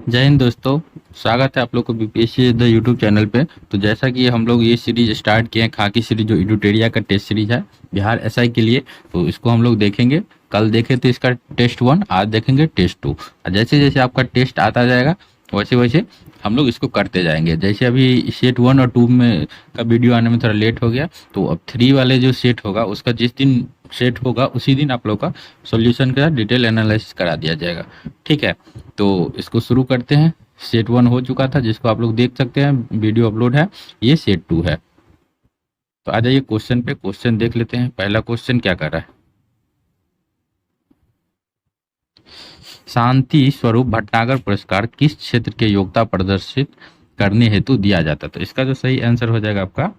जय हिंद दोस्तों। स्वागत है आप लोग को बीपीएससी द यूट्यूब चैनल पे। तो जैसा कि हम लोग ये सीरीज स्टार्ट किए हैं, खाकी सीरीज जो एडुटेरिया का टेस्ट सीरीज है बिहार एसआई के लिए, तो इसको हम लोग देखेंगे। कल देखे थे इसका टेस्ट 1, आज देखेंगे टेस्ट 2। और जैसे जैसे आपका टेस्ट आता जाएगा वैसे वैसे हम लोग इसको करते जाएंगे। जैसे अभी सेट 1 और 2 में का वीडियो आने में थोड़ा लेट हो गया, तो अब 3 वाले जो सेट होगा उसका जिस दिन सेट होगा उसी दिन आप लोग का सॉल्यूशन का डिटेल एनालिसिस करा दिया जाएगा। ठीक है, तो इसको शुरू करते हैं। सेट 1 हो चुका था जिसको आप लोग देख सकते हैं, वीडियो अपलोड है। ये सेट 2 है। तो आ जाइए क्वेश्चन पे, क्वेश्चन देख लेते हैं। पहला क्वेश्चन क्या कर रहा है, शांति स्वरूप भटनागर पुरस्कार किस क्षेत्र के योग्यता प्रदर्शित करने हेतु दिया जाता है? तो इसका जो सही आंसर हो जाएगा आपका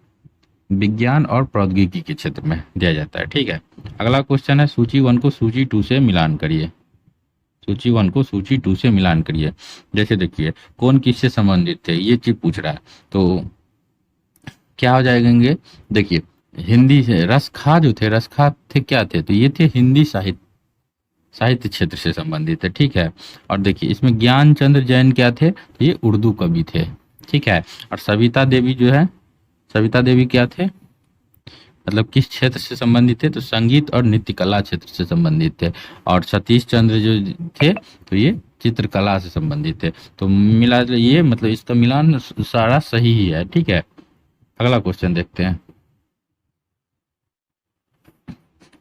विज्ञान और प्रौद्योगिकी के क्षेत्र में दिया जाता है। ठीक है, अगला क्वेश्चन है सूची 1 को सूची 2 से मिलान करिए। सूची 1 को सूची 2 से मिलान करिए। जैसे देखिए कौन किससे संबंधित थे, ये चीज पूछ रहा है। तो क्या हो जाएंगे, देखिए हिंदी से रसखा जो थे, रसखा थे क्या थे, तो ये थे हिंदी साहित्य साहित्य क्षेत्र से संबंधित है। ठीक है, और देखिए इसमें ज्ञानचंद्र जैन क्या थे, तो ये उर्दू कवि थे। ठीक है, और सविता देवी जो है, सविता देवी क्या थे, मतलब किस क्षेत्र से संबंधित थे, तो संगीत और नृत्य कला क्षेत्र से संबंधित थे। और सतीश चंद्र जो थे तो ये चित्रकला से संबंधित थे। तो मिला ये मतलब इसका मिलान सारा सही ही है। ठीक है, अगला क्वेश्चन देखते हैं।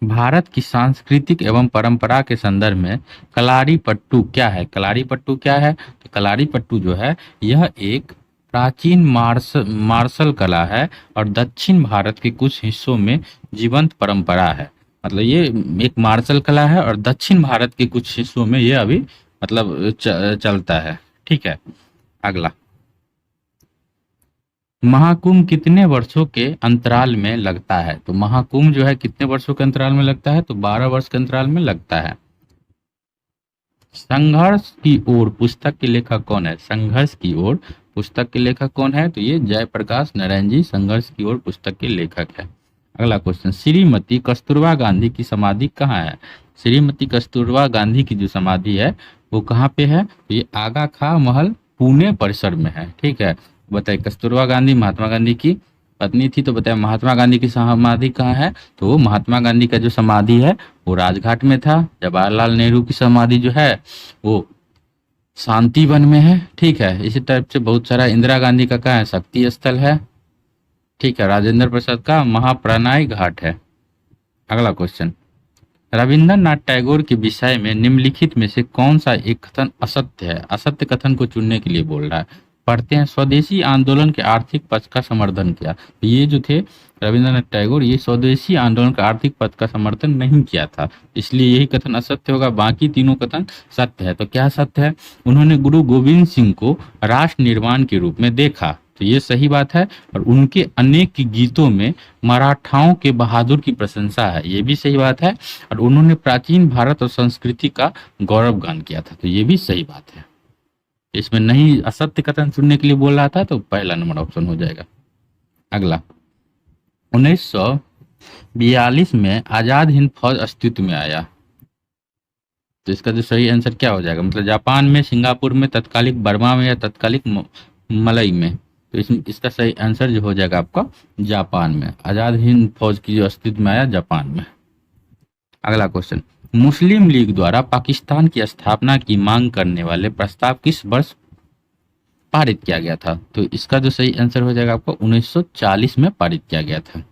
भारत की सांस्कृतिक एवं परंपरा के संदर्भ में कलारी पट्टू क्या है? कलारी पट्टू क्या है, तो कलारी पट्टू जो है यह एक प्राचीन मार्शल कला है और दक्षिण भारत के कुछ हिस्सों में जीवंत परंपरा है। मतलब ये एक मार्शल कला है और दक्षिण भारत के कुछ हिस्सों में ये अभी मतलब चलता है। ठीक है, अगला, महाकुंभ कितने वर्षों के अंतराल में लगता है? तो महाकुंभ जो है कितने वर्षों के अंतराल में लगता है, तो 12 वर्ष के अंतराल में लगता है। संघर्ष की ओर पुस्तक के लेखक कौन है? संघर्ष की ओर पुस्तक के लेखक कौन है, तो ये जयप्रकाश नारायण जी संघर्ष की ओर पुस्तक के लेखक है। अगला क्वेश्चन, श्रीमती कस्तूरबा गांधी की समाधि कहाँ है? श्रीमती कस्तूरबा गांधी की जो समाधि है वो कहाँ पे है, तो ये आगा खां महल पुणे परिसर में है। ठीक है, बताइए कस्तूरबा गांधी महात्मा गांधी की पत्नी थी, तो बताया महात्मा गांधी की समाधि कहाँ है, तो वो महात्मा गांधी का जो समाधि है वो राजघाट में था। जवाहरलाल नेहरू की समाधि जो है वो शांति वन में है। ठीक है, इसी टाइप से बहुत सारा, इंदिरा गांधी का कहाँ है, शक्ति स्थल है। ठीक है, राजेंद्र प्रसाद का महाप्राणाय घाट है। अगला क्वेश्चन, रविंद्रनाथ टैगोर के विषय में निम्नलिखित में से कौन सा एक कथन असत्य है? असत्य कथन को चुनने के लिए बोल रहा है। पढ़ते हैं, स्वदेशी आंदोलन के आर्थिक पक्ष का समर्थन किया। तो ये जो थे रविंद्रनाथ टैगोर, ये स्वदेशी आंदोलन का आर्थिक पक्ष का समर्थन नहीं किया था, इसलिए यही कथन असत्य होगा। बाकी तीनों कथन सत्य है। तो क्या सत्य है, उन्होंने गुरु गोविंद सिंह को राष्ट्र निर्माण के रूप में देखा, तो ये सही बात है। और उनके अनेक गीतों में मराठाओं के बहादुर की प्रशंसा है, ये भी सही बात है। और उन्होंने प्राचीन भारत और संस्कृति का गौरव गान किया था, तो ये भी सही बात है। इसमें नहीं असत्य कथन सुनने के लिए बोल रहा था, तो पहला नंबर ऑप्शन हो जाएगा। अगला, 1942 में आजाद हिंद फौज अस्तित्व में आया, तो इसका जो सही आंसर क्या हो जाएगा, मतलब जापान में, सिंगापुर में, तत्कालिक बर्मा में या तत्कालिक मलई में? तो इसका सही आंसर जो हो जाएगा आपका जापान में। आजाद हिंद फौज की जो अस्तित्व में आया जापान में। अगला क्वेश्चन, मुस्लिम लीग द्वारा पाकिस्तान की स्थापना की मांग करने वाले प्रस्ताव किस वर्ष पारित किया गया था? तो इसका जो सही आंसर हो जाएगा आपको 1940 में पारित किया गया था।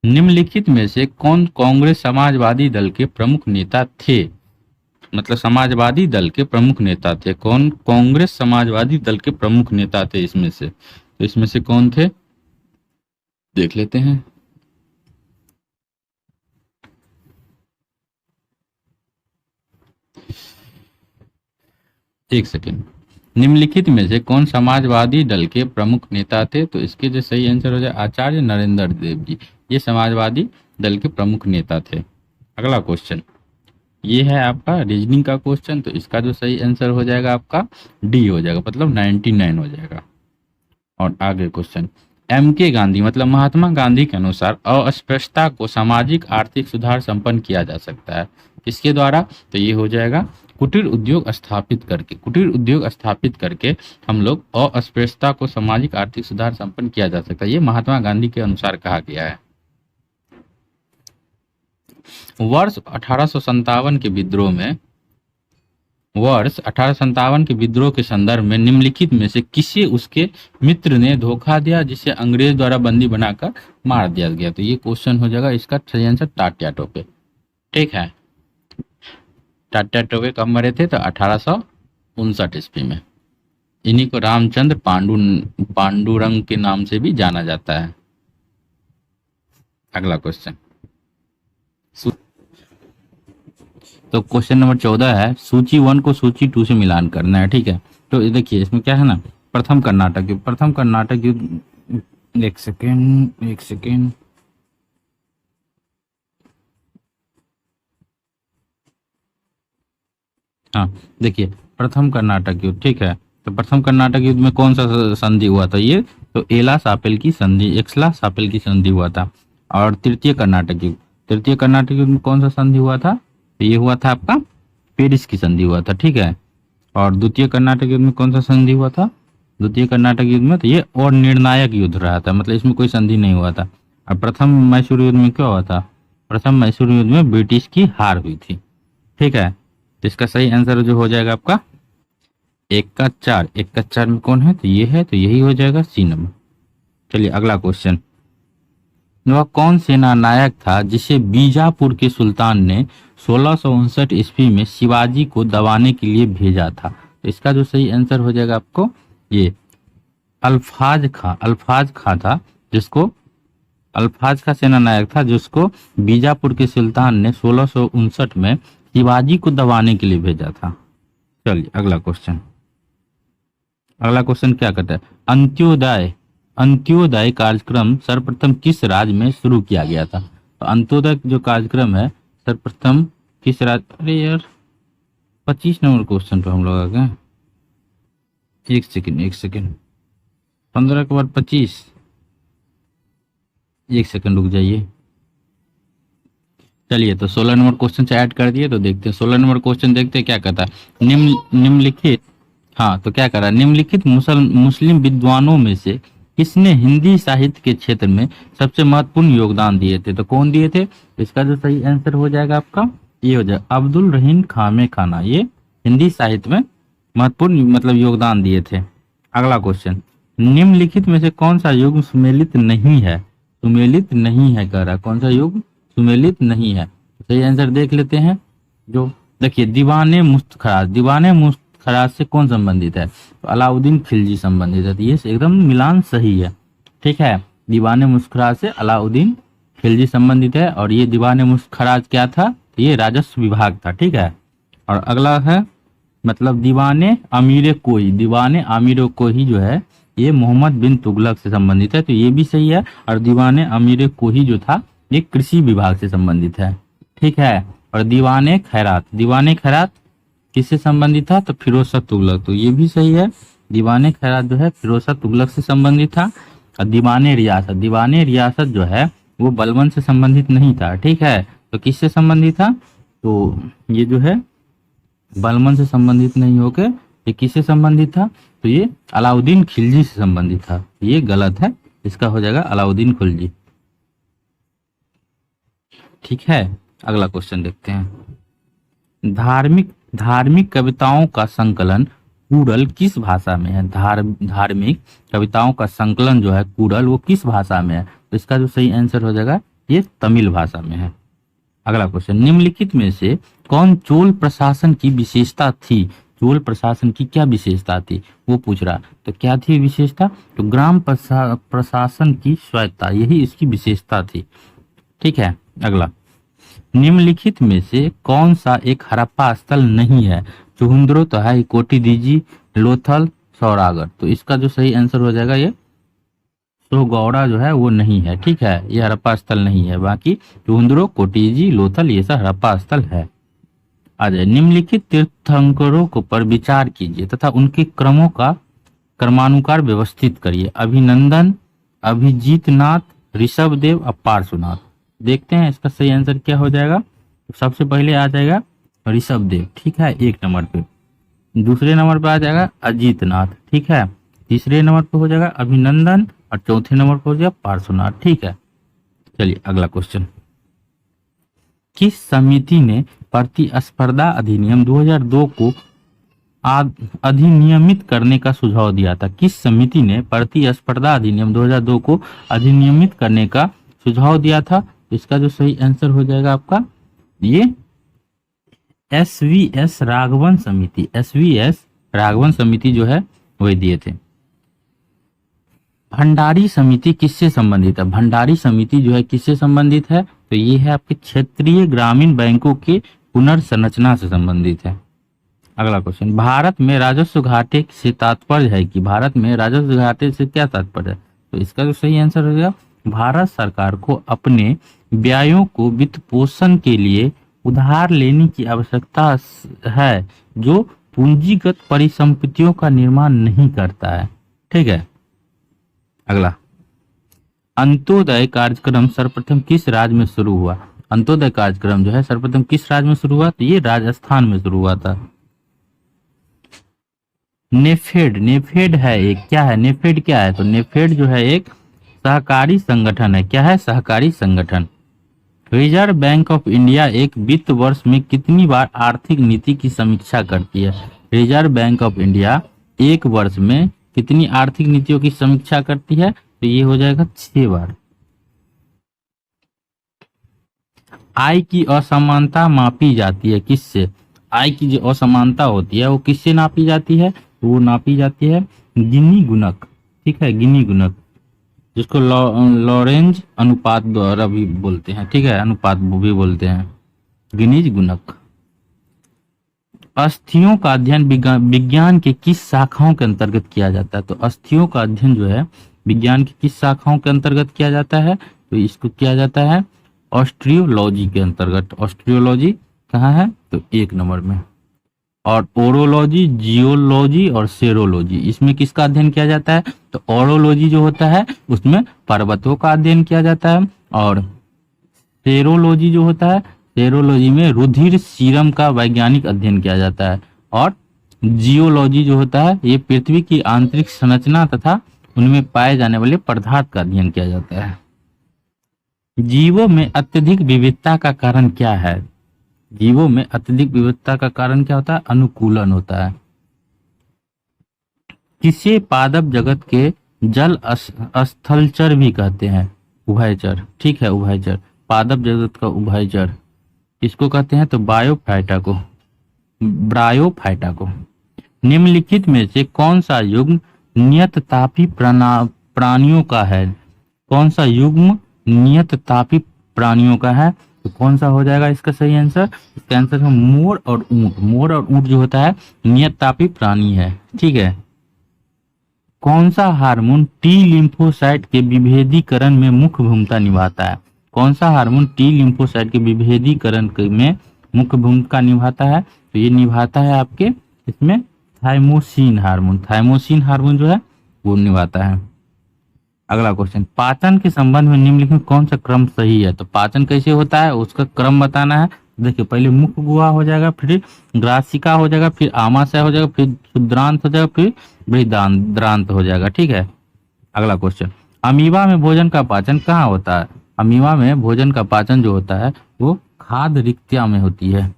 निम्नलिखित में से कौन कांग्रेस समाजवादी दल के प्रमुख नेता थे? मतलब समाजवादी दल के प्रमुख नेता थे कौन? कांग्रेस समाजवादी दल के प्रमुख नेता थे इसमें से, तो इसमें से कौन थे देख लेते हैं। एक सेकेंड, निम्नलिखित में से कौन समाजवादी दल के प्रमुख नेता थे? तो इसके जो सही आंसर हो जाए आचार्य नरेंद्र देव जी, ये समाजवादी दल के प्रमुख नेता थे। अगला क्वेश्चन, ये है आपका रीजनिंग का क्वेश्चन, तो इसका जो सही आंसर हो जाएगा आपका डी हो जाएगा, मतलब 99 हो जाएगा। और आगे क्वेश्चन, एम के गांधी मतलब महात्मा गांधी के अनुसार अस्पृश्यता को सामाजिक आर्थिक सुधार संपन्न किया जा सकता है किसके द्वारा? तो ये हो जाएगा कुटीर उद्योग स्थापित करके, कुटीर उद्योग स्थापित करके हम लोग अस्पृश्यता को सामाजिक आर्थिक सुधार संपन्न किया जा सकता है। ये महात्मा गांधी के अनुसार कहा गया है। वर्ष 1857 के विद्रोह में, वर्ष 1857 के विद्रोह के संदर्भ में निम्नलिखित में से किसे उसके मित्र ने धोखा दिया जिसे अंग्रेज द्वारा बंदी बनाकर मार दिया गया? तो ये क्वेश्चन हो जाएगा इसका सही आंसर तात्या टोपे। ठीक है, तात्या टोपे कब मरे थे? तो 1859 ईस्वी में। इन्हीं को रामचंद्र पांडुरंग के नाम से भी जाना जाता है। अगला क्वेश्चन, तो क्वेश्चन नंबर 14 है, सूची 1 को सूची 2 से मिलान करना है। ठीक है, तो ये देखिए इसमें क्या है ना, प्रथम कर्नाटक युद्ध, एक सेकेंड, हाँ देखिए प्रथम कर्नाटक युद्ध। ठीक है, तो प्रथम कर्नाटक युद्ध में कौन सा संधि हुआ था? ये तो एक्सला सापेल की संधि हुआ था। और तृतीय कर्नाटक युद्ध में कौन सा संधि हुआ था? तो ये हुआ था आपका पेरिस की संधि हुआ था। ठीक है, और द्वितीय कर्नाटक युद्ध में कौन सा संधि हुआ था? द्वितीय कर्नाटक युद्ध में तो ये और निर्णायक युद्ध रहा था, मतलब इसमें कोई संधि नहीं हुआ था। और प्रथम मैसूर युद्ध में क्या हुआ था? प्रथम मैसूर युद्ध में ब्रिटिश की हार हुई थी। ठीक है, तो इसका सही आंसर जो हो जाएगा आपका 1 का 4 में कौन है? तो ये है, तो यही हो जाएगा सी नंबर। चलिए अगला क्वेश्चन, वह कौन सेना नायक था जिसे बीजापुर के सुल्तान ने 1659 ईस्वी में शिवाजी को दबाने के लिए भेजा था? तो इसका जो सही आंसर हो जाएगा आपको ये अल्फाज खां था, जिसको अल्फाज का सेना नायक था, जिसको बीजापुर के सुल्तान ने 1659 में शिवाजी को दबाने के लिए भेजा था। चलिए अगला क्वेश्चन क्या कहता है? अंत्योदय कार्यक्रम सर्वप्रथम किस राज्य में शुरू किया गया था? तो अंत्योदय जो कार्यक्रम है सर्वप्रथम किस राज्य? अरे यार 25 नंबर क्वेश्चन पे हम लोग आ गए। एक सेकेंड 15 के बाद 25, एक सेकेंड रुक जाइए। चलिए तो 16 नंबर क्वेश्चन से ऐड कर दिए, तो देखते हैं 16 नंबर क्वेश्चन देखते हैं क्या कहता है। निम्नलिखित, हाँ तो क्या कह रहा है, निम्नलिखित मुस्लिम विद्वानों में से किसने हिंदी साहित्य के क्षेत्र में सबसे महत्वपूर्ण योगदान दिए थे? तो कौन दिए थे? इसका जो सही आंसर हो जाएगा आपका ये हो जाएगा अब्दुल रहीम खामे खाना। ये हिंदी साहित्य में महत्वपूर्ण मतलब योगदान दिए थे। अगला क्वेश्चन, निम्नलिखित में से कौन सा युग सुमेलित नहीं है? कह रहा कौन सा युग सुमेलित नहीं है? सही आंसर देख लेते हैं। जो देखिए दीवाने मुस्तखराज से कौन संबंधित है? तो अलाउद्दीन खिलजी संबंधित है। तो ये एकदम मिलान सही है। ठीक है, दीवाने मुस्तखराज से अलाउद्दीन खिलजी संबंधित है। और ये दीवाने मुस्तखराज क्या था? ये राजस्व विभाग था। ठीक है, और अगला है मतलब दीवाने अमीर कोही जो है ये मोहम्मद बिन तुगलक से संबंधित है। तो ये भी सही है। और दीवाने अमीर कोही जो था ये कृषि विभाग से संबंधित है। ठीक है, और दीवाने खैरात किससे संबंधित था? तो फिरोज तुगलक। तो ये भी सही है, दीवाने खैरात जो है फिरोज तुगलक से संबंधित था। और दीवाने रियासत जो है वो बलबन से संबंधित नहीं था। ठीक है, तो किससे संबंधित था? तो ये जो है बलबन से संबंधित नहीं होकर ये किससे संबंधित था? तो ये अलाउद्दीन खिलजी से संबंधित था। ये गलत है, इसका हो जाएगा अलाउद्दीन खिलजी। ठीक है, अगला क्वेश्चन देखते हैं। धार्मिक कविताओं का संकलन कूड़ल किस भाषा में है? धार्मिक कविताओं का संकलन जो है कूड़ल वो किस भाषा में है? तो इसका जो सही आंसर हो जाएगा ये तमिल भाषा में है। अगला क्वेश्चन, निम्नलिखित में से कौन चोल प्रशासन की विशेषता थी? चोल प्रशासन की क्या विशेषता थी वो पूछ रहा। तो क्या थी विशेषता? तो ग्राम प्रशासन की स्वायत्तता, यही इसकी विशेषता थी। ठीक है, अगला, निम्नलिखित में से कौन सा एक हड़प्पा स्थल नहीं है? चुहुंद्रो तो है, कोटिदीजी, लोथल, सौरागढ़। तो इसका जो सही आंसर हो जाएगा ये सोगौड़ा जो है वो नहीं है। ठीक है, ये हड़प्पा स्थल नहीं है। बाकी चुहुंद्रो, कोटिजी, लोथल ये सब हड़प्पा स्थल है। आ जाए, निम्नलिखित तीर्थंकरों को पर विचार कीजिए तथा उनके क्रमों का क्रमानुसार व्यवस्थित करिए। अभिनंदन, अभिजीतनाथ, ऋषभदेव और पार्श्वनाथ। देखते हैं इसका सही आंसर क्या हो जाएगा। तो सबसे पहले आ जाएगा ऋषभ देव, ठीक है, 1 नंबर पे। दूसरे नंबर पे आ जाएगा अजीत नाथ, ठीक है। तीसरे नंबर पे हो जाएगा अभिनंदन और चौथे नंबर पे हो जाएगा पार्श्वनाथ, ठीक है। चलिए अगला क्वेश्चन, किस समिति ने प्रतिस्पर्धा अधिनियम 2002 को अधिनियमित करने का सुझाव दिया था? किस समिति ने प्रतिस्पर्धा अधिनियम 2002 को अधिनियमित करने का सुझाव दिया था? इसका जो सही आंसर हो जाएगा आपका ये SVS राघवन समिति, SVS राघवन समिति जो है वही दिए थे। भंडारी समिति किससे संबंधित है? भंडारी समिति जो है किससे संबंधित है? तो ये है आपके क्षेत्रीय ग्रामीण बैंकों के पुनर्संरचना से संबंधित है। अगला क्वेश्चन, भारत में राजस्व घाटे से तात्पर्य है कि भारत में राजस्व घाटे से क्या तात्पर्य है? तो इसका जो सही आंसर हो जाएगा भारत सरकार को अपने व्ययों को वित्त पोषण के लिए उधार लेने की आवश्यकता है जो पूंजीगत परिसंपत्तियों का निर्माण नहीं करता है, ठीक है। अगला, अंत्योदय कार्यक्रम सर्वप्रथम किस राज्य में शुरू हुआ? अंत्योदय कार्यक्रम जो है सर्वप्रथम किस राज्य में शुरू हुआ? तो ये राजस्थान में शुरू हुआ था। नेफेड, नेफेड है एक, क्या है नेफेड, क्या है? तो नेफेड जो है एक सहकारी संगठन है। क्या है? सहकारी संगठन। रिजर्व बैंक ऑफ इंडिया एक वित्त वर्ष में कितनी बार आर्थिक नीति की समीक्षा करती है? रिजर्व बैंक ऑफ इंडिया एक वर्ष में कितनी आर्थिक नीतियों की समीक्षा करती है? तो ये हो जाएगा 6 बार। आय की असमानता मापी जाती है किससे? आय की जो असमानता होती है वो किससे नापी जाती है? वो नापी जाती है गिनी गुणक, ठीक है, गिनी गुणक, जिसको लॉरेंज अनुपात द्वारा भी बोलते हैं, ठीक है, अनुपात भी बोलते हैं, गिनीज गुणक। अस्थियों का अध्ययन विज्ञान के किस शाखाओं के अंतर्गत किया जाता है? तो अस्थियों का अध्ययन जो है विज्ञान की किस शाखाओं के अंतर्गत किया जाता है? तो इसको किया जाता है ऑस्ट्रियोलॉजी के अंतर्गत। ऑस्ट्रियोलॉजी कहाँ है? तो 1 नंबर में। और ओरोलॉजी, जियोलॉजी और सेरोलॉजी, इसमें किसका अध्ययन किया जाता है? तो ओरोलॉजी जो होता है उसमें पर्वतों का अध्ययन किया जाता है, और सेरोलॉजी जो होता है, सेरोलॉजी में रुधिर सीरम का वैज्ञानिक अध्ययन किया जाता है, और जियोलॉजी जो होता है ये पृथ्वी की आंतरिक संरचना तथा उनमें पाए जाने वाले पदार्थ का अध्ययन किया जाता है। जीवों में अत्यधिक विविधता का कारण क्या है? जीवों में अत्यधिक विविधता का कारण क्या होता है? अनुकूलन होता है। किसे पादप जगत के जल स्थलचर भी कहते हैं? उभयचर, ठीक है, उभयचर, पादप जगत का उभयचर इसको कहते हैं तो बायोफाइटा को, ब्रायोफाइटा को। निम्नलिखित में से कौन सा युग्म नियततापी प्राणियों का है? कौन सा युग्म नियततापी प्राणियों का है? तो कौन सा हो जाएगा इसका सही आंसर? इसका आंसर है मोर और ऊंट। मोर और ऊंट जो होता है नियततापी प्राणी है, ठीक है। कौन सा हार्मोन टी लिम्फोसाइट के विभेदीकरण में मुख्य भूमिका निभाता है? कौन सा हार्मोन टी लिम्फोसाइट के विभेदीकरण में मुख्य भूमिका निभाता है? तो ये निभाता है आपके इसमें थाइमोसिन हार्मोन। थाइमोसिन हार्मोन जो है वो निभाता है। अगला क्वेश्चन, पाचन के संबंध में निम्नलिखित में कौन सा क्रम सही है? तो पाचन कैसे होता है उसका क्रम बताना है। देखिए पहले मुख गुहा हो जाएगा, फिर ग्रासिका हो जाएगा, फिर आमाशय हो जाएगा, फिर क्षुद्रांत हो जाएगा, फिर बृहदांत हो जाएगा, ठीक है। अगला क्वेश्चन, अमीबा में भोजन का पाचन कहाँ होता है? अमीबा में भोजन का पाचन जो होता है वो खाद्य रिक्तिया में होती है,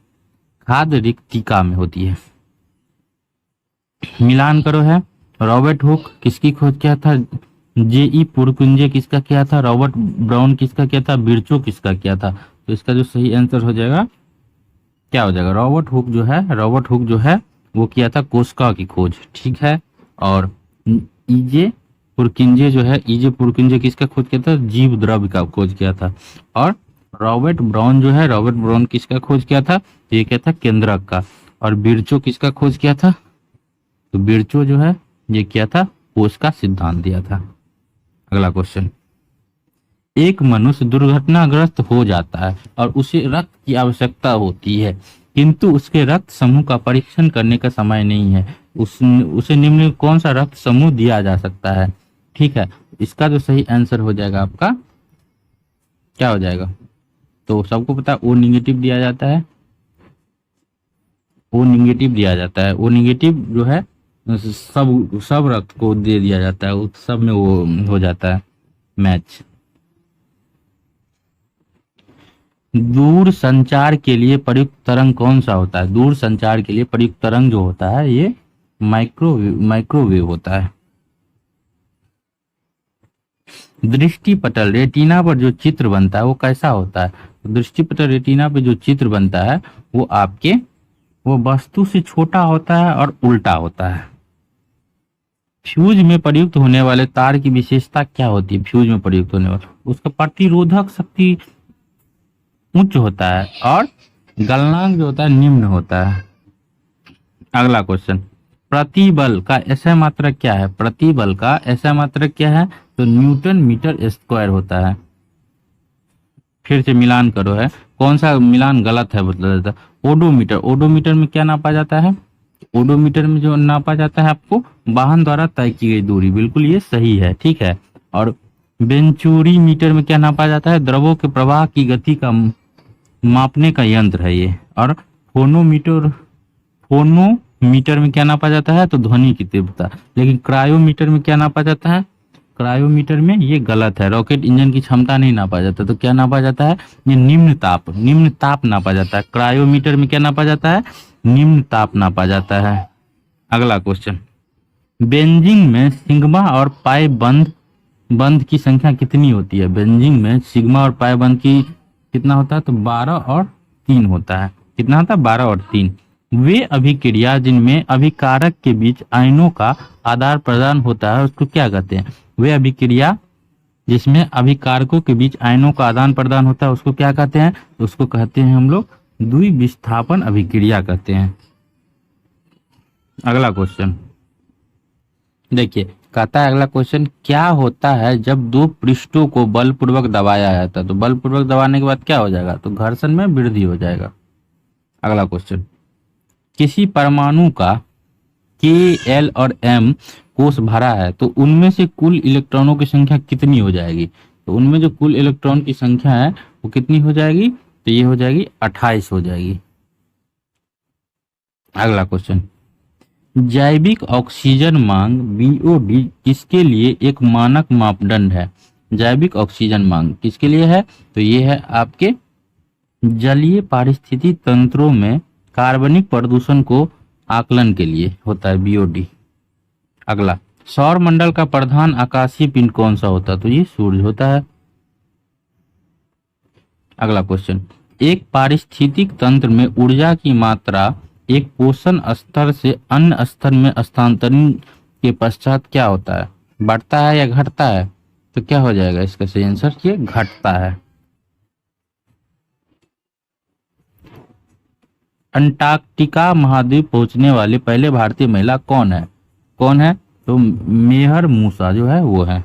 खाद्य रिक्तिका में होती है। मिलान करो है, रॉबर्ट हुक किसकी खोज किया था? जेई पुरकुंजे किसका किया था? रॉबर्ट ब्राउन किसका किया था? बिरचो किसका किया था? तो इसका जो सही आंसर हो जाएगा क्या हो जाएगा? रॉबर्ट हुक जो है, रॉबर्ट हुक जो है वो किया था कोशिका की खोज, ठीक है। और ईजे पुरकिंजे जो है, ईजे पुरकिंजे किसका खोज किया था? जीव द्रव्य का खोज किया था। और रॉबर्ट ब्राउन जो है, रॉबर्ट ब्राउन किसका खोज किया था? ये क्या था? केंद्रक का। और बिरचो किसका खोज किया था? तो बिरचो जो है ये किया था कोश का सिद्धांत दिया था। अगला क्वेश्चन, एक मनुष्य दुर्घटनाग्रस्त हो जाता है और उसे रक्त की आवश्यकता होती है, किंतु उसके रक्त समूह का परीक्षण करने का समय नहीं है। उसे निम्न कौन सा रक्त समूह दिया जा सकता है? ठीक है, इसका जो सही आंसर हो जाएगा आपका क्या हो जाएगा? तो सबको पता है ओ नेगेटिव दिया जाता है, ओ निगेटिव दिया जाता है। ओ निगेटिव जो है सब सब रक्त को दे दिया जाता है, उस सब में वो हो जाता है मैच। दूर संचार के लिए प्रयुक्त तरंग कौन सा होता है? दूर संचार के लिए प्रयुक्त तरंग जो होता है ये माइक्रोवेव होता है। दृष्टि पटल रेटिना पर जो चित्र बनता है वो कैसा होता है? तो दृष्टि पटल रेटिना पे जो चित्र बनता है वो आपके वो वस्तु से छोटा होता है और उल्टा होता है। फ्यूज में प्रयुक्त होने वाले तार की विशेषता क्या होती है? फ्यूज में प्रयुक्त होने वाला उसका प्रतिरोधक शक्ति उच्च होता है और गलनांक जो होता है निम्न होता है। अगला क्वेश्चन, प्रतिबल का SI मात्रक क्या है? प्रतिबल का SI मात्रक क्या है? तो न्यूटन मीटर स्क्वायर होता है। फिर से मिलान करो है, कौन सा मिलान गलत है बता देता। ओडोमीटर, ओडोमीटर में क्या नापा जाता है? ओडोमीटर में जो नापा जाता है आपको वाहन द्वारा तय की गई दूरी, बिल्कुल ये सही है, ठीक है। और बेंचुरी मीटर में क्या नापा जाता है? द्रवों के प्रवाह की गति का मापने का यंत्र है ये। और फोनोमीटर में क्या नापा जाता है? तो ध्वनि की तीव्रता। लेकिन क्रायोमीटर में क्या नापा जाता है? क्रायोमीटर में ये गलत है, रॉकेट इंजन की क्षमता नहीं नापा जाता। तो क्या नापा जाता है? ये निम्न ताप नापा जाता है। क्रायोमीटर में क्या नापा जाता है? निम्न ताप नापा जाता है। अगला क्वेश्चन, बेंजीन में सिग्मा और पाई बंध की संख्या कितनी होती है? बेंजीन में सिग्मा और पाई बंध की कितना होता है? तो 12 और 3 होता है। कितना होता है? 12 और 3। वे अभिक्रिया जिनमें अभिकारक के बीच आयनों का आदान प्रदान होता है उसको क्या कहते हैं? वे अभिक्रिया जिसमें अभिकारकों के बीच आयनों का आदान प्रदान होता है उसको क्या कहते हैं? तो उसको कहते हैं हम लोग द्विविस्थापन अभिक्रिया कहते हैं। अगला क्वेश्चन देखिए, कहता है अगला क्वेश्चन, क्या होता है जब दो पृष्ठों को बलपूर्वक दबाया जाता है? तो बलपूर्वक दबाने के बाद क्या हो जाएगा? तो घर्षण में वृद्धि हो जाएगा। अगला क्वेश्चन, किसी परमाणु का K, L और M कोष भरा है तो उनमें से कुल इलेक्ट्रॉनों की संख्या कितनी हो जाएगी? तो उनमें जो कुल इलेक्ट्रॉन की संख्या है वो कितनी हो जाएगी? तो ये हो जाएगी 28 हो जाएगी। अगला क्वेश्चन, जैविक ऑक्सीजन मांग BOD किसके लिए एक मानक मापदंड है? जैविक ऑक्सीजन मांग किसके लिए है? तो ये है आपके जलीय पारिस्थितिक तंत्रों में कार्बनिक प्रदूषण को आकलन के लिए होता है BOD। अगला, सौर मंडल का प्रधान आकाशीय पिंड कौन सा होता है? तो ये सूर्य होता है। अगला क्वेश्चन, एक पारिस्थितिक तंत्र में ऊर्जा की मात्रा एक पोषण स्तर से अन्य स्तर में स्थानांतरण के पश्चात क्या होता है? बढ़ता है या घटता है? तो क्या हो जाएगा इसका सही आंसर? ये घटता है। अंटार्कटिका महाद्वीप पहुंचने वाले पहले भारतीय महिला कौन है? कौन है? तो मेहर मूसा जो है वो है।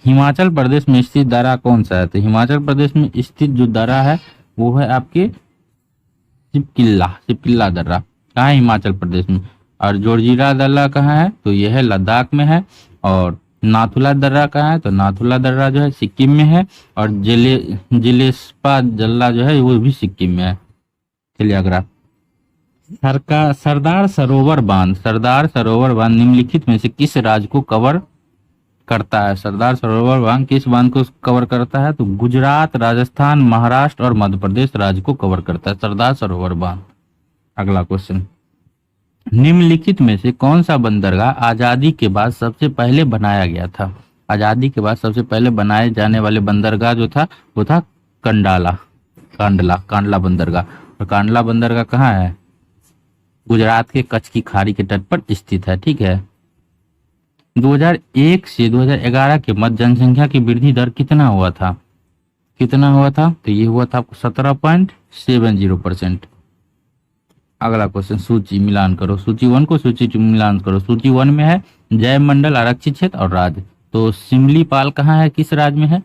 हिमाचल प्रदेश में स्थित दर्रा कौन सा है? तो हिमाचल प्रदेश में स्थित जो दर्रा है वो है आपके सिपकिल्ला दर्रा। कहाँ है? हिमाचल प्रदेश में। और जोरजिरा दर्रा कहाँ है? तो यह है लद्दाख में है। और नाथुला दर्रा कहाँ है? तो नाथुला दर्रा जो है सिक्किम में है। और जिलेस्पा जल्ला जो है वो भी सिक्किम में है। चलिए अगला, सरदार सरोवर बांध निम्नलिखित में से किस राज्य को कवर करता है? सरदार सरोवर बांध किस बांध को कवर करता है? तो गुजरात, राजस्थान, महाराष्ट्र और मध्य प्रदेश राज्य को कवर करता है सरदार सरोवर बांध। अगला क्वेश्चन, निम्नलिखित में से कौन सा बंदरगाह आजादी के बाद सबसे पहले बनाया गया था? आजादी के बाद सबसे पहले बनाए जाने वाले बंदरगाह जो था वो था कांडला बंदरगाह। और कांडला बंदरगाह कहाँ है? गुजरात के कच्छ की खाड़ी के तट पर स्थित है, ठीक है। 2001 से 2011 के मध्य जनसंख्या की वृद्धि दर कितना हुआ था? तो ये हुआ था आपको 17.70%। अगला क्वेश्चन, सूची मिलान करो। सूची 1 को सूची 2 मिलान करो। सूची 1 में है जैव मंडल, आरक्षित क्षेत्र और राज्य। तो सिमलीपाल कहाँ है? किस राज्य में है?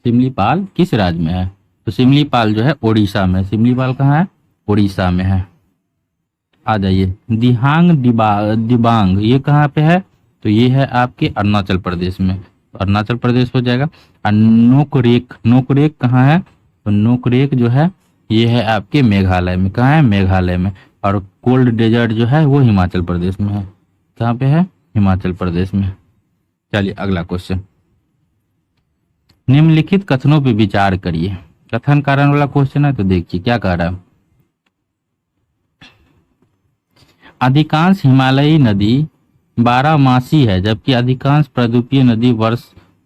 सिमलीपाल किस राज्य में है? तो सिमलीपाल जो है ओडिशा में। सिमलीपाल कहाँ है? ओडिशा में है। आ जाइए, दिबांग ये कहाँ पे है? तो ये है आपके अरुणाचल प्रदेश में। अरुणाचल प्रदेश हो जाएगा। और नोकरेक कहाँ है? तो नोकरेक जो है ये है आपके मेघालय में। कहाँ है? मेघालय में। और कोल्ड डेजर्ट जो है वो हिमाचल प्रदेश में है। कहाँ पे है? हिमाचल प्रदेश में। चलिए अगला क्वेश्चन, निम्नलिखित कथनों पे विचार करिए। कथन कारण वाला क्वेश्चन है, तो देखिए क्या कह रहा है। अधिकांश हिमालयी नदी बारहमासी है, जबकि अधिकांश प्रदूपीय नदी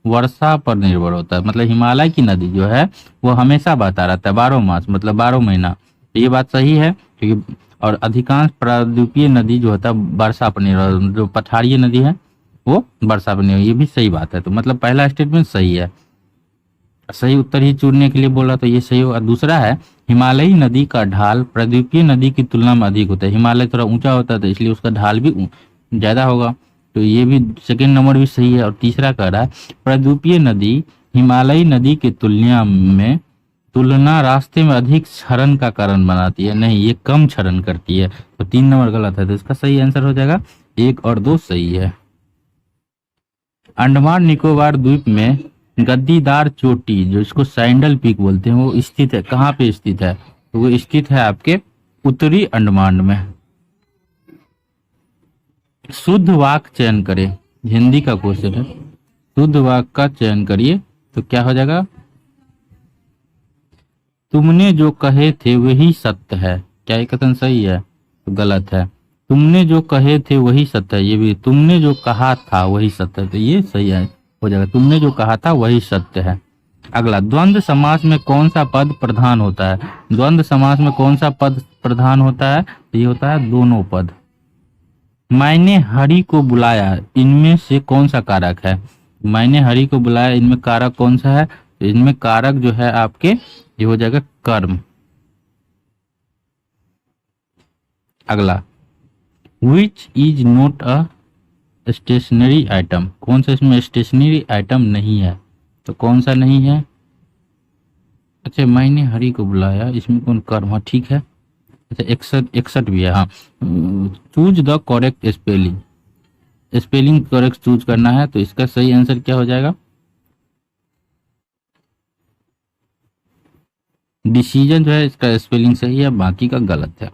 वर्षा पर निर्भर होता है। मतलब हिमालय की नदी जो है वो हमेशा बहता रहता है, 12 मास, मतलब 12 महीना। तो ये बात सही है, क्योंकि और अधिकांश प्रायद्वीपीय नदी जो होता है वर्षा पर निर्भर, जो पठारीय नदी है वो वर्षा पर निर्भर, ये भी सही बात है। तो मतलब पहला स्टेटमेंट सही है, सही उत्तर ही चुनने के लिए बोला, तो ये सही होगा। दूसरा है, हिमालयी नदी का ढाल प्रायद्वीपीय नदी की तुलना में अधिक होता है। हिमालय थोड़ा ऊंचा होता है तो इसलिए उसका ढाल भी ज्यादा होगा, तो ये भी सेकंड नंबर भी सही है। और तीसरा कह रहा है, प्रायद्वीपीय नदी हिमालयी नदी की तुलना रास्ते में अधिक क्षरण का कारण बनाती है। नहीं, ये कम क्षरण करती है, तो 3 नंबर गलत है। तो इसका सही आंसर हो जाएगा 1 और 2 सही है। अंडमान निकोबार द्वीप में गद्दीदार चोटी, जो इसको सैंडल पीक बोलते हैं, वो स्थित है। कहाँ पे स्थित है? तो वो स्थित है आपके उत्तरी अंडमान में। शुद्ध वाक्य चयन करें, हिंदी का क्वेश्चन है। शुद्ध वाक्य का चयन करिए, तो क्या हो जाएगा? तुमने जो कहे थे वही सत्य है। क्या ये कथन सही है? तो गलत है। तुमने जो कहे थे वही सत्य है, ये भी। तुमने जो कहा था वही सत्य है, तो ये सही है, हो जाएगा। तुमने जो कहा था वही सत्य है। अगला, द्वंद्व समास में कौन सा पद प्रधान होता है? द्वंद्व समास में कौन सा पद प्रधान होता है? तो ये होता है दोनों पद। मैंने हरि को बुलाया, इनमें से कौन सा कारक है? मैंने हरि को बुलाया, इनमें कारक कौन सा है? तो इनमें कारक जो है आपके, ये हो जाएगा कर्म। अगला, which is not a stationery item, कौन सा इसमें स्टेशनरी आइटम नहीं है? तो कौन सा नहीं है? अच्छा, मैंने हरि को बुलाया, इसमें कौन कर्म है? ठीक है। अच्छा, 61 भी है। हाँ, choose the correct spelling, spelling correct choose करना है। तो इसका सही आंसर क्या हो जाएगा? डिसीजन जो है इसका स्पेलिंग सही है, बाकी का गलत है।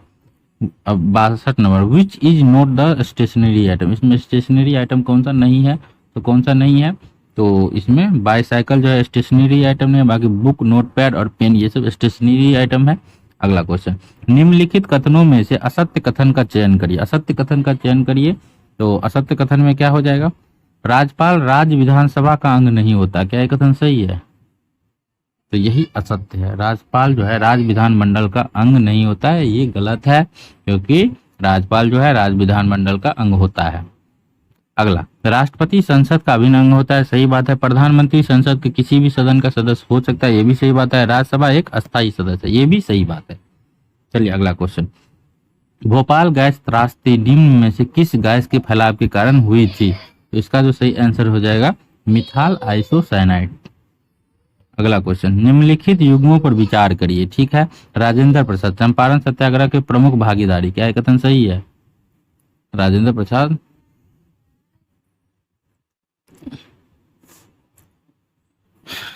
अब 62 number, which is not the stationery item, इसमें स्टेशनरी आइटम कौन सा नहीं है? तो कौन सा नहीं है? तो इसमें बाईसाइकिल जो है स्टेशनरी आइटम नहीं है, बाकी बुक, नोटपैड और पेन ये सब स्टेशनरी आइटम है। अगला क्वेश्चन, निम्नलिखित कथनों में से असत्य कथन का चयन करिए। असत्य कथन का चयन करिए, तो असत्य कथन में क्या हो जाएगा? राज्यपाल राज्य विधानसभा का अंग नहीं होता। क्या ये कथन सही है? तो यही असत्य है, राज्यपाल जो है राज्य विधानमंडल का अंग नहीं होता है, ये गलत है, क्योंकि राज्यपाल जो है राज्य विधानमंडल का अंग होता है। अगला, राष्ट्रपति संसद का अभिन्न अंग होता है। सही बात है। प्रधानमंत्री संसद के किसी भी सदन का सदस्य हो सकता है, ये भी सही बात है। राज्यसभा एक अस्थायी सदस्य है, ये भी सही बात है। चलिए अगला क्वेश्चन, भोपाल गैस त्रासदी निम्न में से किस गैस के फैलाव के कारण हुई थी? तो इसका जो सही आंसर हो जाएगा मिथाइल आइसोसाइनाइड। अगला क्वेश्चन, निम्नलिखित युग्मों पर विचार करिए। ठीक है। राजेंद्र प्रसाद, चंपारण सत्याग्रह के प्रमुख भागीदारी। क्या ये कथन सही है? राजेंद्र प्रसाद।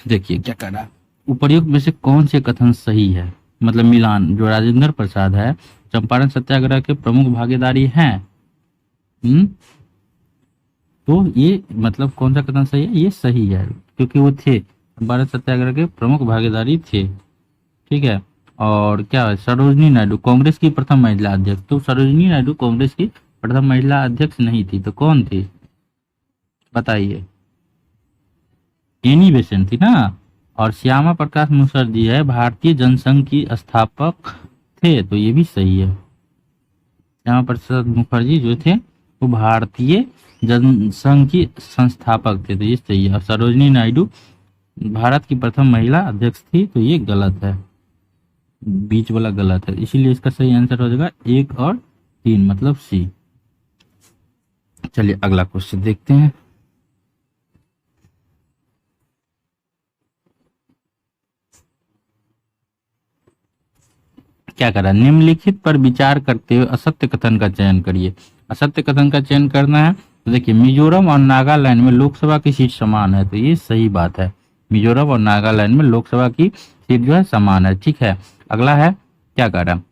देखिए क्या कर रहा है, उपर्युक्त में से कौन से कथन सही है? मतलब मिलान, जो राजेंद्र प्रसाद है चंपारण सत्याग्रह के प्रमुख भागीदारी हैं। तो ये मतलब कौन सा कथन सही है? ये सही है, क्योंकि वो थे भारत सत्याग्रह के प्रमुख भागीदारी थे। ठीक है। और क्या है, सरोजनी नायडू कांग्रेस की प्रथम महिला अध्यक्ष। तो सरोजनी नायडू कांग्रेस की प्रथम महिला अध्यक्ष नहीं थी, तो कौन थी बताइए? एनी बेसेंट थी ना। और श्यामा प्रकाश मुखर्जी है भारतीय जनसंघ की स्थापक थे, तो ये भी सही है। श्यामा प्रसाद मुखर्जी जो थे वो भारतीय जनसंघ की संस्थापक थे, तो ये सही है। और सरोजनी नायडू भारत की प्रथम महिला अध्यक्ष थी, तो ये गलत है, बीच वाला गलत है, इसीलिए इसका सही आंसर हो जाएगा 1 और 3, मतलब सी। चलिए अगला क्वेश्चन देखते हैं। क्या करा, निम्नलिखित पर विचार करते हुए असत्य कथन का चयन करिए। असत्य कथन का चयन करना है, तो देखिए मिजोरम और नागालैंड में लोकसभा की सीट समान है, तो ये सही बात है। मिजोरम और नागालैंड में लोकसभा की सीट जो है समान है। ठीक है। अगला है क्या कह रहा है,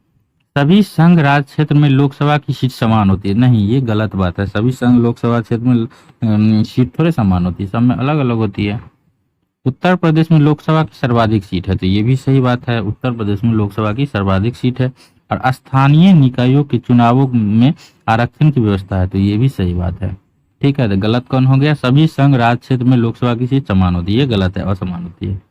सभी संघ राज्य क्षेत्र में लोकसभा की सीट समान होती है। नहीं, ये गलत बात है। सभी संघ लोकसभा क्षेत्र में सीट थोड़े समान होती है, सब में अलग अलग होती है। उत्तर प्रदेश में लोकसभा की सर्वाधिक सीट है, तो ये भी सही बात है। उत्तर प्रदेश में लोकसभा की सर्वाधिक सीट है। और स्थानीय निकायों के चुनावों में आरक्षण की व्यवस्था है, तो ये भी सही बात है। ठीक है, तो गलत कौन हो गया, सभी संघ राज्य क्षेत्र में लोकसभा की सीट समान होती है, ये गलत है, असमान होती है।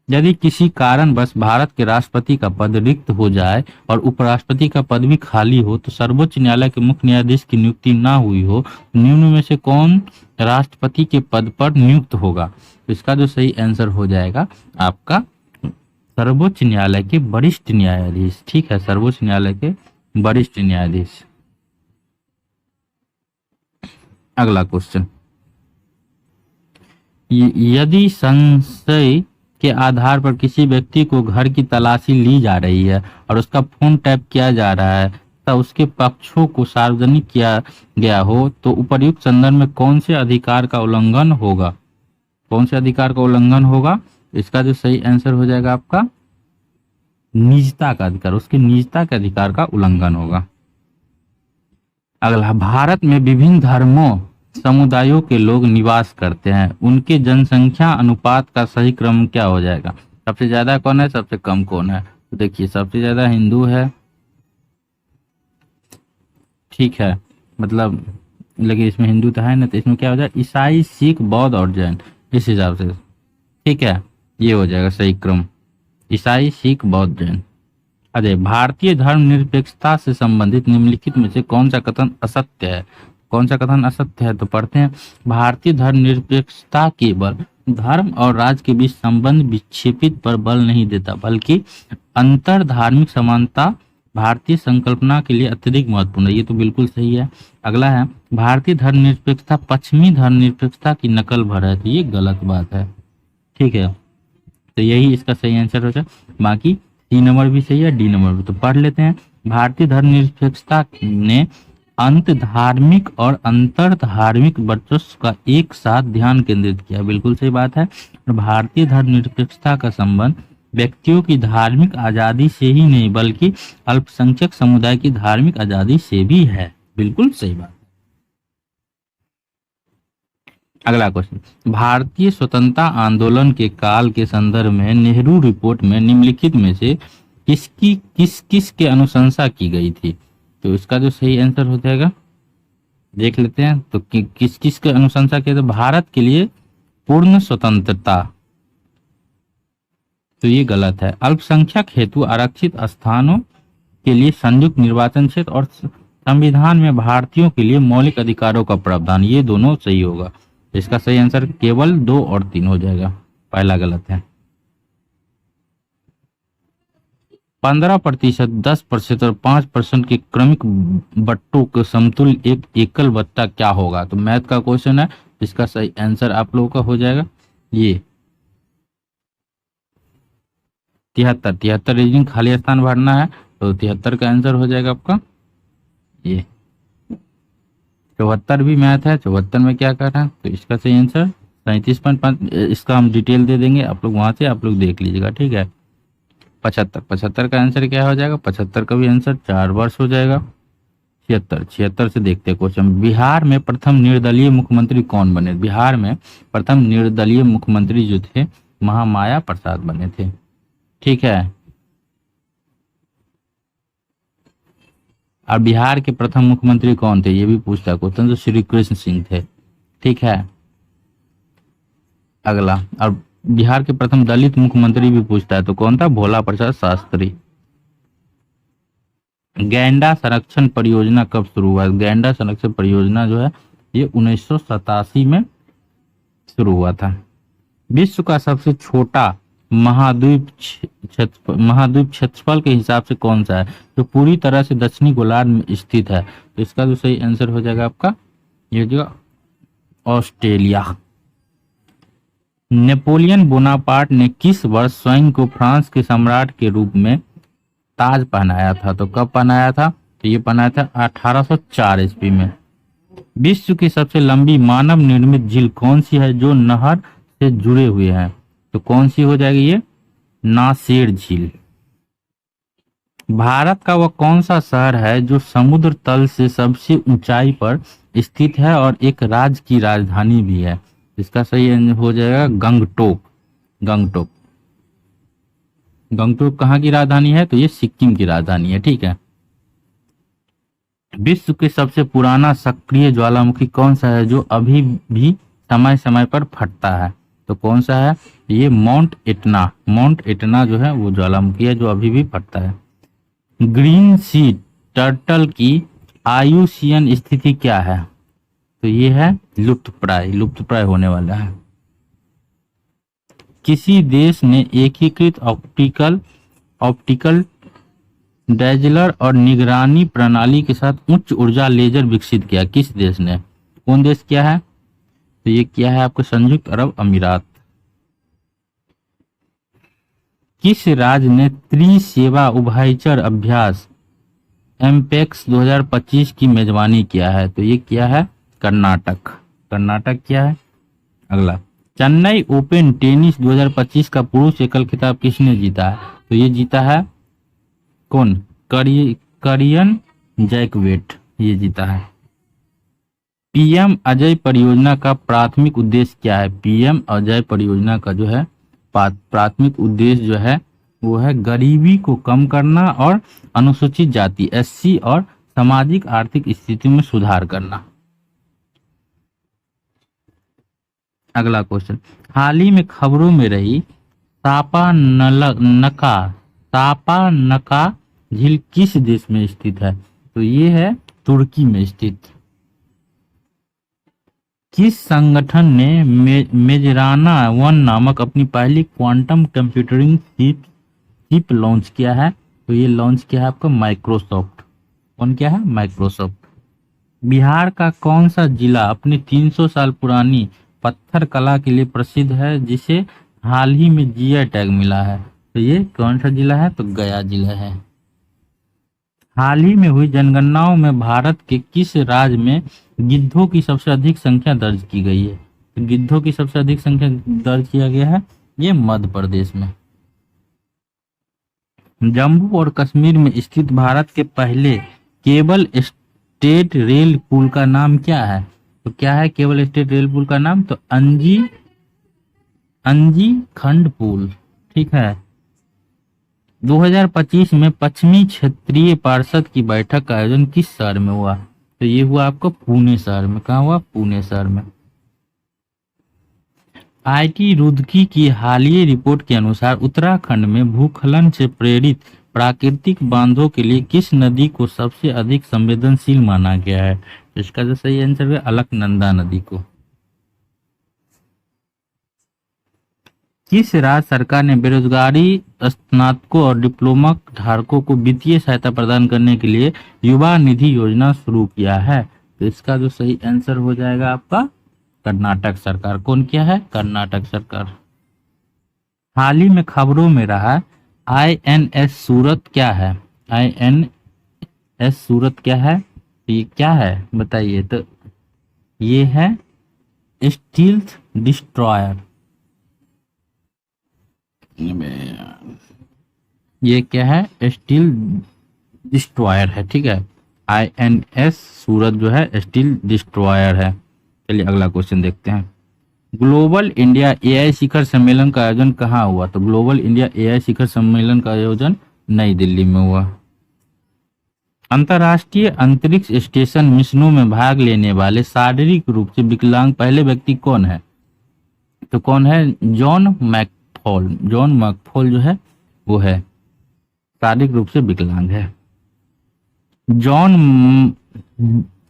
यदि किसी कारणवश भारत के राष्ट्रपति का पद रिक्त हो जाए और उपराष्ट्रपति का पद भी खाली हो, तो सर्वोच्च न्यायालय के मुख्य न्यायाधीश की नियुक्ति ना हुई हो, तो निम्न में से कौन राष्ट्रपति के पद पर नियुक्त होगा। तो इसका जो सही आंसर हो जाएगा आपका सर्वोच्च न्यायालय के वरिष्ठ न्यायाधीश। ठीक है, सर्वोच्च न्यायालय के वरिष्ठ न्यायाधीश। अगला क्वेश्चन, यदि संशय के आधार पर किसी व्यक्ति को घर की तलाशी ली जा रही है और उसका फोन टैप किया जा रहा है तथा उसके पक्षों को सार्वजनिक किया गया हो, तो उपर्युक्त संदर्भ में कौन से अधिकार का उल्लंघन होगा। कौन से अधिकार का उल्लंघन होगा, इसका जो सही आंसर हो जाएगा आपका निजता का अधिकार, उसके निजता के अधिकार का उल्लंघन होगा। अगला, भारत में विभिन्न धर्मों समुदायों के लोग निवास करते हैं, उनके जनसंख्या अनुपात का सही क्रम क्या हो जाएगा। सबसे ज्यादा कौन है, सबसे कम कौन है। तो देखिए, सबसे ज्यादा हिंदू है, ठीक है, मतलब लेकिन इसमें हिंदू तो है ना, तो इसमें क्या हो जाएगा, ईसाई, सिख, बौद्ध और जैन, इस हिसाब से। ठीक है, ये हो जाएगा सही क्रम, ईसाई, सिख, बौद्ध, जैन। अरे, भारतीय धर्मनिरपेक्षता से संबंधित निम्नलिखित में से कौन सा कथन असत्य है। कौन सा कथन असत्य है, तो पढ़ते हैं। भारतीय धर्मनिरपेक्षता केवल धर्म और राज्य के बीच संबंध विक्षेपित पर बल नहीं देता, बल्कि अंतर धार्मिक समानता भारतीय संकल्पना के लिए अत्यधिक महत्वपूर्ण है। ये तो बिल्कुल सही है। अगला है, भारतीय धर्मनिरपेक्षता पश्चिमी धर्मनिरपेक्षता की नकल भर है, तो ये गलत बात है। ठीक है, तो यही इसका सही आंसर हो जाए। बाकी सी नंबर भी सही है, डी नंबर भी। तो पढ़ लेते हैं। भारतीय धर्मनिरपेक्षता ने अंत धार्मिक और अंतर धार्मिक वर्चस्व का एक साथ ध्यान केंद्रित किया, बिल्कुल सही बात है। और भारतीय धर्मनिरपेक्षता का संबंध व्यक्तियों की धार्मिक आजादी से ही नहीं, बल्कि अल्पसंख्यक समुदाय की धार्मिक आजादी से भी है, बिल्कुल सही बात। अगला क्वेश्चन, भारतीय स्वतंत्रता आंदोलन के काल के संदर्भ में नेहरू रिपोर्ट में निम्नलिखित में से किस के अनुशंसा की गई थी। तो इसका जो सही आंसर हो जाएगा देख लेते हैं। तो किस के अनुशंसा किया, तो भारत के लिए पूर्ण स्वतंत्रता, तो ये गलत है। अल्पसंख्यक हेतु आरक्षित स्थानों के लिए संयुक्त निर्वाचन क्षेत्र और संविधान में भारतीयों के लिए मौलिक अधिकारों का प्रावधान, ये दोनों सही होगा। इसका सही आंसर केवल 2 और 3 हो जाएगा, पहला गलत है। 15%, 10% और 5% के क्रमिक बट्टों के समतुल्य एक एकल बट्टा क्या होगा। तो मैथ का क्वेश्चन है, इसका सही आंसर आप लोगों का हो जाएगा ये 73 रीजनिंग खाली स्थान भरना है, तो 73 का आंसर हो जाएगा आपका ये। 74 भी मैथ है, 74 में क्या कर रहा है, तो इसका सही आंसर 37.5। इसका हम डिटेल दे देंगे, आप लोग वहां से आप लोग देख लीजिएगा। ठीक है, 75 का आंसर क्या हो जाएगा, 75 का भी आंसर 4 वर्ष हो जाएगा। 76 से देखते हैं क्वेश्चन। बिहार में प्रथम निर्दलीय मुख्यमंत्री कौन बने। बिहार में प्रथम निर्दलीय मुख्यमंत्री जो थे महामाया प्रसाद बने थे। ठीक है, और बिहार के प्रथम मुख्यमंत्री कौन थे ये भी पूछता है क्वेश्चन, तो श्री कृष्ण सिंह थे। ठीक है, अगला, और बिहार के प्रथम दलित मुख्यमंत्री भी पूछता है, तो कौन था, भोला प्रसाद शास्त्री। गैंडा संरक्षण परियोजना कब शुरू हुआ। गैंडा संरक्षण परियोजना जो है ये 1987 में शुरू हुआ था। विश्व का सबसे छोटा महाद्वीप क्षेत्रफल के हिसाब से कौन सा है, जो पूरी तरह से दक्षिणी गोलार्ध में स्थित है। तो इसका जो सही आंसर हो जाएगा आपका ये जो ऑस्ट्रेलिया। नेपोलियन बोनापार्ट ने किस वर्ष स्वयं को फ्रांस के सम्राट के रूप में ताज पहनाया था। तो कब पहनाया था, तो ये पहनाया था 1804 ईस्वी में। विश्व की सबसे लंबी मानव निर्मित झील कौन सी है, जो नहर से जुड़े हुए हैं। तो कौन सी हो जाएगी ये, नासेर झील। भारत का वह कौन सा शहर है जो समुद्र तल से सबसे ऊंचाई पर स्थित है और एक राज्य की राजधानी भी है? इसका सही आंसर हो जाएगा गंगटोक। गंगटोक। गंगटोक कहाँ की राजधानी है? तो ये सिक्किम की राजधानी है। ठीक है। विश्व के सबसे पुराना सक्रिय ज्वालामुखी कौन सा है जो अभी भी समय समय पर फटता है? तो कौन सा है? ये माउंट एटना। माउंट एटना जो है वो ज्वालामुखी है जो अभी भी फटता है। ग्रीन सी टर्टल की आयुषीयन स्थिति क्या है? तो ये है लुप्तप्राय। लुप्तप्राय होने वाला है। किसी देश ने एकीकृत ऑप्टिकल ऑप्टिकल डैजलर और निगरानी प्रणाली के साथ उच्च ऊर्जा लेजर विकसित किया? किस देश ने? कौन देश किया है? तो ये किया है आपको संयुक्त अरब अमीरात। किस राज्य ने त्रिसेवा उभयचर अभ्यास एमपेक्स 2025 की मेजबानी किया है? तो ये किया है कर्नाटक। कर्नाटक किया है। अगला, चेन्नई ओपन टेनिस 2025 का पुरुष एकल खिताब किसने जीता है? तो ये जीता है कौन? करियन जैकवेट, ये जीता है। पीएम अजय परियोजना का प्राथमिक उद्देश्य क्या है? पीएम अजय परियोजना का जो है प्राथमिक उद्देश्य जो है वो है गरीबी को कम करना और अनुसूचित जाति एससी और सामाजिक आर्थिक स्थिति में सुधार करना। अगला क्वेश्चन, हाल ही में खबरों में रही सापा नका झील किस देश में स्थित है? तो ये है तुर्की में स्थित। किस संगठन ने मेजराना 1 नामक अपनी पहली क्वांटम कंप्यूटिंग चिप लॉन्च किया है? तो ये लॉन्च किया है आपका माइक्रोसॉफ्ट। कौन किया है? माइक्रोसॉफ्ट। बिहार का कौन सा जिला अपनी 300 साल पुरानी पत्थर कला के लिए प्रसिद्ध है जिसे हाल ही में जीआई टैग मिला है? तो ये कौन सा जिला है? तो गया जिला है। हाल ही में हुई जनगणनाओं में भारत के किस राज्य में गिद्धों की सबसे अधिक संख्या दर्ज की गई है? तो गिद्धों की सबसे अधिक संख्या दर्ज किया गया है ये मध्य प्रदेश में। जम्मू और कश्मीर में स्थित भारत के पहले केबल स्टेट रेल पुल का नाम क्या है? तो क्या है केबल स्टेट रेल पुल का नाम? तो अंजी खंड पुल। ठीक है। 2025 में पश्चिमी क्षेत्रीय पार्षद की बैठक का आयोजन किस शहर में हुआ? तो ये हुआ आपको पुणे शहर में। कहाँ हुआ? पुणे शहर में। आईटी रुड़की की हालिया रिपोर्ट के अनुसार उत्तराखंड में भूस्खलन से प्रेरित प्राकृतिक बांधों के लिए किस नदी को सबसे अधिक संवेदनशील माना गया है? इसका जो सही आंसर है अलकनंदा नदी को। किस राज्य सरकार ने बेरोजगारी स्नातकों और डिप्लोमा धारकों को वित्तीय सहायता प्रदान करने के लिए युवा निधि योजना शुरू किया है? तो इसका जो सही आंसर हो जाएगा आपका कर्नाटक सरकार। कौन किया है? कर्नाटक सरकार। हाल ही में खबरों में रहा आईएनएस सूरत क्या है? आईएनएस सूरत क्या है? ये क्या है बताइए? तो ये है स्टील्थ डिस्ट्रॉयर। ये क्या है? स्टील डिस्ट्रॉयर है। ठीक है। आईएनएस सूरत जो है स्टील डिस्ट्रॉयर है। चलिए अगला क्वेश्चन देखते हैं। ग्लोबल इंडिया एआई शिखर सम्मेलन का आयोजन कहाँ हुआ? तो ग्लोबल इंडिया एआई शिखर सम्मेलन का आयोजन नई दिल्ली में हुआ। अंतर्राष्ट्रीय अंतरिक्ष स्टेशन मिशनों में भाग लेने वाले शारीरिक रूप से विकलांग पहले व्यक्ति कौन है? तो कौन है? John McFaul. जॉन मैकफॉल जो है वो है शारीरिक रूप से विकलांग है।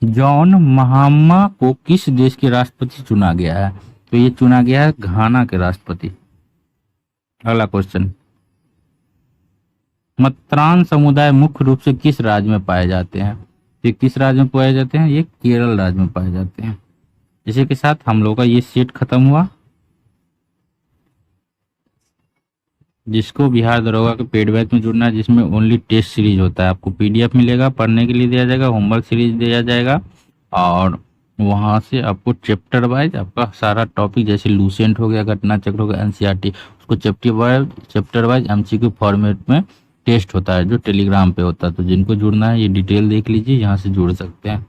जॉन महामा को किस देश के राष्ट्रपति चुना गया है? तो ये चुना गया है घाना के राष्ट्रपति। अगला क्वेश्चन, मत्रान समुदाय मुख्य रूप से किस राज्य में पाए जाते हैं? ये किस राज्य में पाए जाते हैं? ये केरल राज्य में पाए जाते हैं। इसी के साथ हम लोग का ये सेट खत्म हुआ। जिसको बिहार दरोगा के पेड बैच में जुड़ना है, जिसमें ओनली टेस्ट सीरीज होता है, आपको पीडीएफ मिलेगा, पढ़ने के लिए दिया जाएगा, होमवर्क सीरीज दिया जाएगा और वहां से आपको चैप्टर वाइज आपका सारा टॉपिक जैसे लूसेंट हो गया, घटना चक्र हो गया, एनसीईआरटी, उसको चैप्टर वाइज एमसीक्यू फॉर्मेट में टेस्ट होता है जो टेलीग्राम पे होता है। तो जिनको जुड़ना है ये डिटेल देख लीजिए, यहाँ से जुड़ सकते हैं।